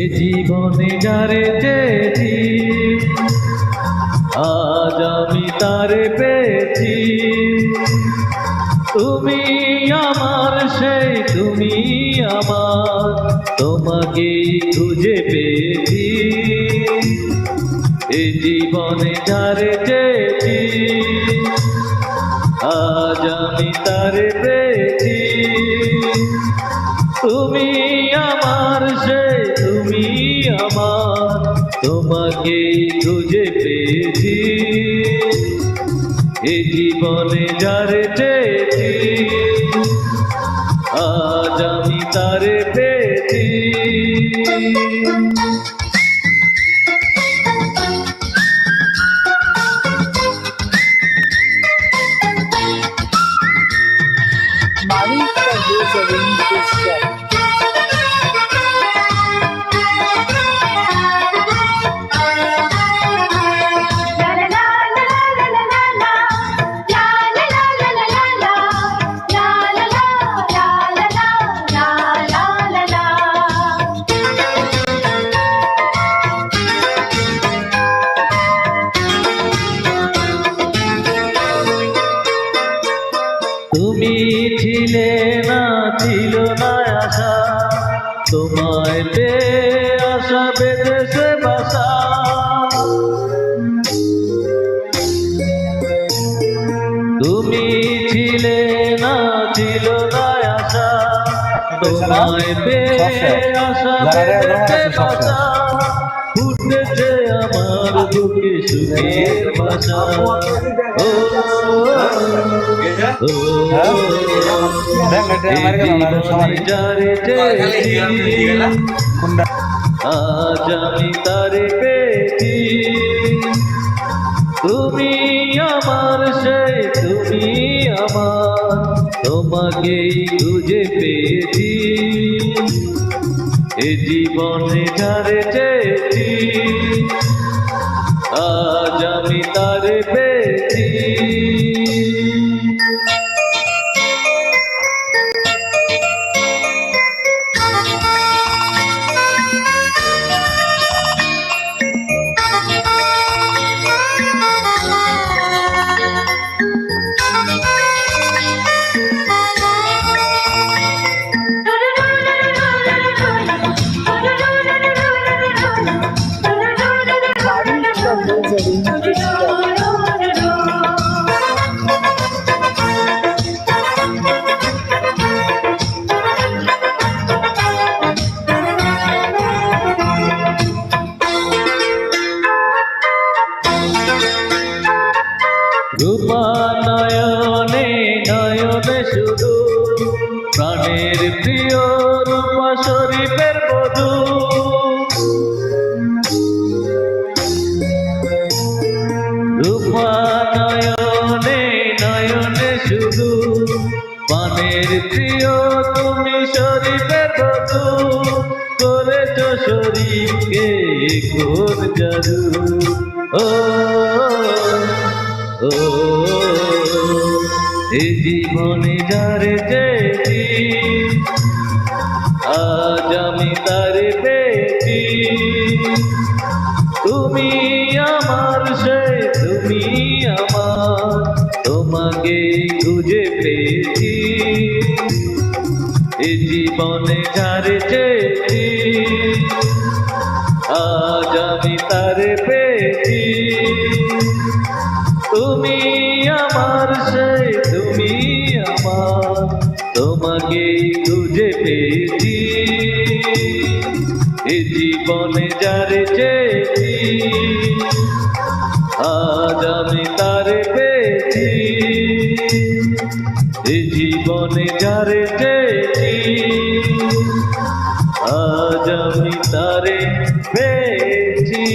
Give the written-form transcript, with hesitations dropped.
এ জীবনে যারে চেয়েছি আজ আমি তারে পেয়েছি। তুমি আমার সেই তুমি আমার, তোমাকেই খুঁজে পেয়েছি। এ জীবনে যারে চেয়েছি আজ আমি তারে পেয়েছি। তুমি আমার সেই তুমি আমার, তোমাকেই খুঁজে পেয়েছি। এ জীবনে যারে চেয়েছি আজ আমি তারে পেয়েছি। তুমি ছিলে না, ছিল না আশা, তোমায় পেয়ে আশা বেঁধেছে বাসা। তুমি ছিলে না, ছিল না আশা, তোমায় পেয়ে আশা বেঁধেছে বাসা। ফুটেছে আমার বুকে সুখের বাসা। আজ আমি তারে পেয়েছি। তুমি আমার সেই তুমি আমার, তোমাকেই খুঁজে পেয়েছি। এ জীবনে যারে চেয়েছি আজ আমি তারে পেয়েছি। রূপা নয়নে নয়নে শুধু প্রাণের প্রিয় রূপা শরীফের বধূ। রূপা নয়নে নয়নে শুধু প্রাণের প্রিয় তুমি শরীফের বধূ। করেছ শরীফকে কোন জাদু। ও এ জীবনে যারে চেয়েছি আজ আমি তারে পেয়েছি। তুমি আমার সেই তুমি আমার, তোমাকেই খুঁজে পেয়েছি। এ জীবনে যারে চেয়েছি আজ আমি তারে পেয়েছি। তুমি আমার সেই তুমি আমার, তোমাকেই খুঁজে পেয়েছি। এ জীবনে যারে চেয়েছি আজ আমি তারে পেয়েছি, এ জীবনে যারে চেয়েছি, আজ আমি তারে পেয়েছি।